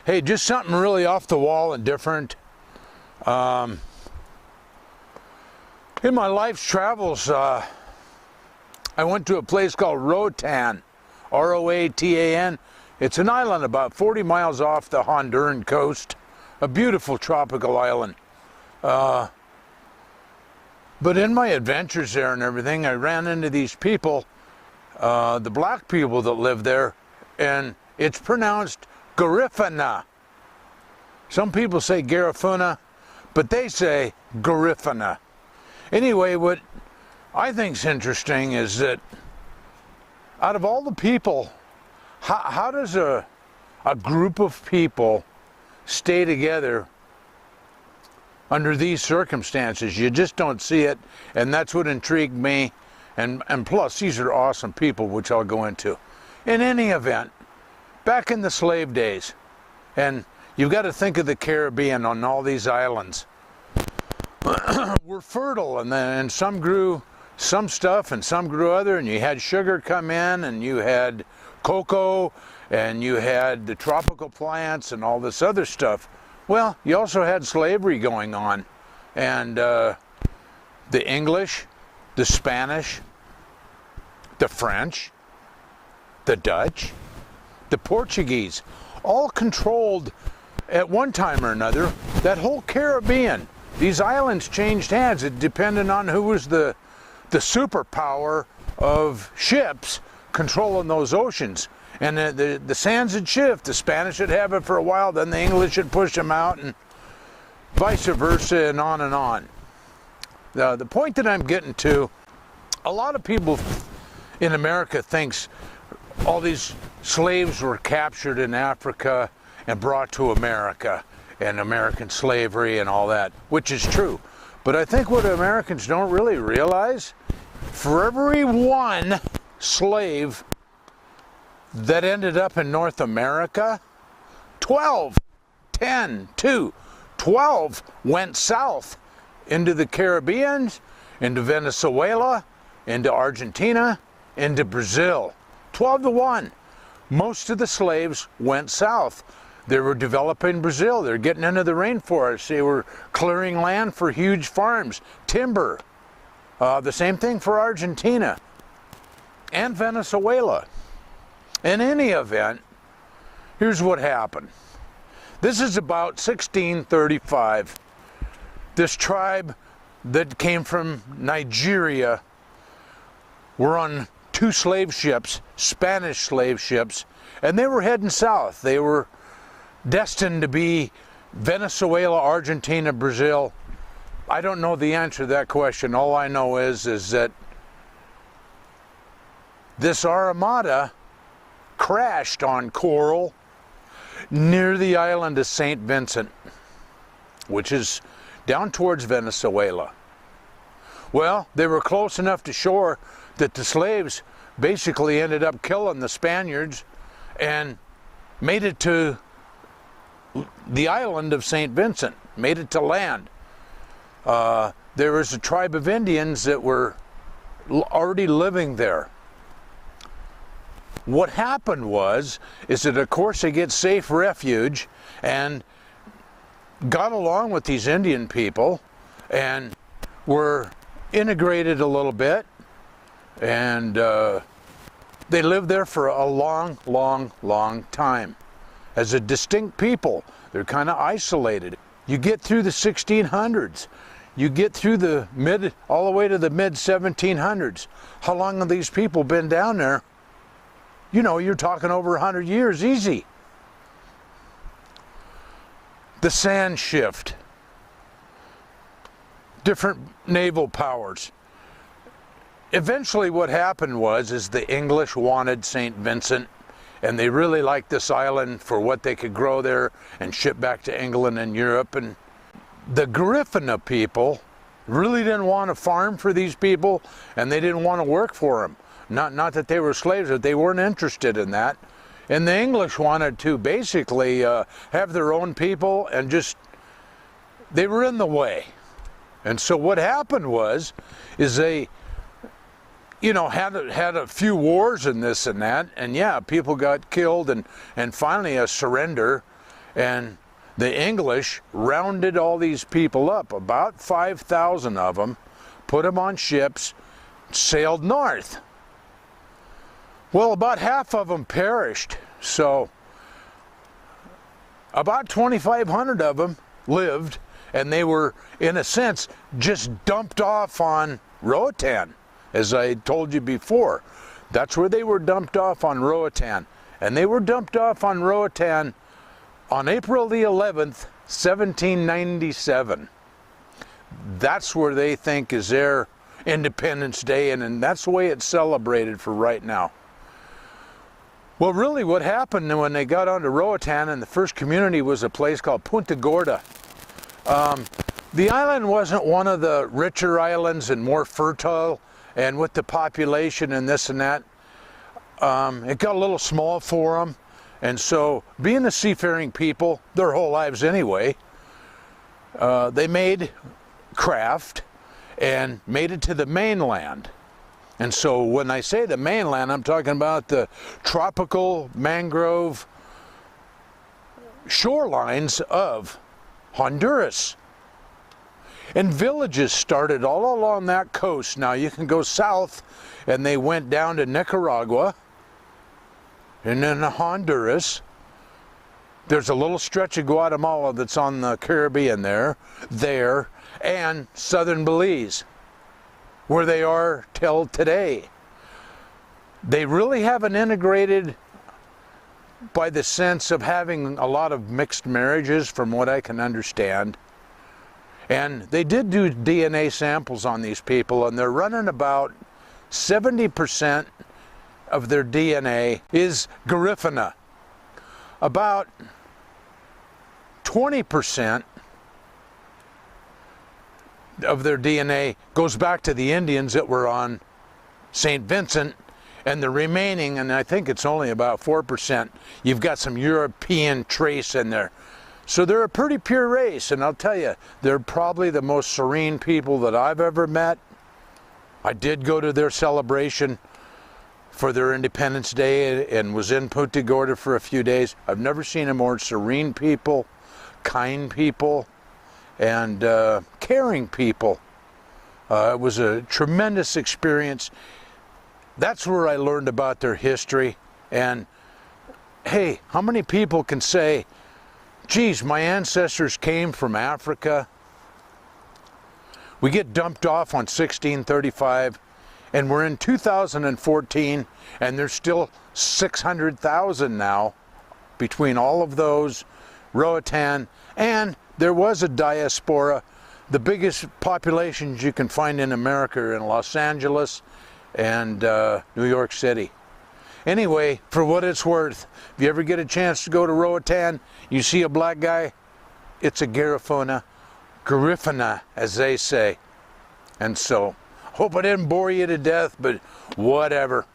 Hey, just something really off the wall and different. In my life's travels, I went to a place called Roatan, R-O-A-T-A-N. It's an island about 40 miles off the Honduran coast, a beautiful tropical island. But in my adventures there and everything, I ran into these people, the black people that live there, and it's pronounced Garifuna. Some people say Garifuna, but they say Garifuna. Anyway, what I think's interesting is that out of all the people, how does a group of people stay together under these circumstances? You just don't see it, and that's what intrigued me. And plus, these are awesome people, which I'll go into. In any event, back in the slave days, and you've got to think of the Caribbean on all these islands, were fertile, and some grew some stuff and some grew other, and you had sugar come in, and you had cocoa, and you had the tropical plants and all this other stuff. Well, you also had slavery going on, and the English, the Spanish, the French, the Dutch, the Portuguese, all controlled at one time or another that whole Caribbean. These islands changed hands. It depended on who was the superpower of ships controlling those oceans. And the sands would shift. The Spanish would have it for a while, then the English would push them out, and vice versa, and on and on. The point that I'm getting to, a lot of people in America thinks all these slaves were captured in Africa and brought to America, and American slavery and all that, which is true. But I think what Americans don't really realize, for every one slave that ended up in North America, 12 went south into the Caribbean, into Venezuela, into Argentina, into Brazil. 12 to 1. Most of the slaves went south. They were developing Brazil. They're getting into the rainforest. They were clearing land for huge farms, timber. The same thing for Argentina and Venezuela. In any event, here's what happened. This is about 1635. This tribe that came from Nigeria were on 2 slave ships, Spanish slave ships, and they were heading south. They were destined to be Venezuela, Argentina, Brazil. I don't know the answer to that question. All I know is that this armada crashed on coral near the island of St. Vincent, which is down towards Venezuela. Well, they were close enough to shore that the slaves basically ended up killing the Spaniards and made it to the island of St. Vincent, made it to land. There was a tribe of Indians that were already living there. What happened is that of course they get safe refuge and got along with these Indian people and were integrated a little bit, and they lived there for a long time as a distinct people. They're kind of isolated. You get through the 1600s, you get through all the way to the mid 1700s. How long have these people been down there? You know, you're talking over 100 years, easy. The sand shift, different naval powers. Eventually what happened is the English wanted St. Vincent, and they really liked this island for what they could grow there and ship back to England and Europe. And the Garifuna people really didn't want to farm for these people, and they didn't want to work for them. Not that they were slaves, but they weren't interested in that. And the English wanted to basically have their own people, and they were in the way. And so what happened is they, had a few wars and this and that, and yeah, people got killed, and finally a surrender, And the English rounded all these people up, about 5,000 of them, put them on ships, sailed north. Well, about half of them perished, so about 2,500 of them lived, and they were, in a sense, just dumped off on Roatan, as I told you before. That's where they were dumped off, on Roatan. And they were dumped off on Roatan on April the 11th, 1797. That's where they think is their Independence Day, and that's the way it's celebrated for right now. Well, really what happened when they got onto Roatan, and the first community was a place called Punta Gorda. The island wasn't one of the richer islands and more fertile, and with the population and this and that, it got a little small for them. And so, being a seafaring people, their whole lives anyway, they made craft and made it to the mainland. And so when I say the mainland, I'm talking about the tropical mangrove shorelines of Honduras. And villages started all along that coast. Now you can go south, and they went down to Nicaragua, and then Honduras. There's a little stretch of Guatemala that's on the Caribbean there, and southern Belize, where they are till today. They really haven't integrated by the sense of having a lot of mixed marriages, from what I can understand. And they did do DNA samples on these people, and they're running about 70% of their DNA is Garifuna. About 20% of their DNA goes back to the Indians that were on St. Vincent, and the remaining, and I think it's only about 4%, you've got some European trace in there. So they're a pretty pure race, and I'll tell you, they're probably the most serene people that I've ever met. I did go to their celebration for their Independence Day and was in Punta Gorda for a few days. I've never seen a more serene people, kind people, and caring people. It was a tremendous experience. That's where I learned about their history. And hey, how many people can say, geez, my ancestors came from Africa? We get dumped off on 1635, and we're in 2014, and there's still 600,000 now between all of those, Roatan, and there was a diaspora. The biggest populations you can find in America are in Los Angeles and New York City. Anyway, for what it's worth, if you ever get a chance to go to Roatan, you see a black guy, it's a Garifuna, as they say. And so, hope I didn't bore you to death, but whatever.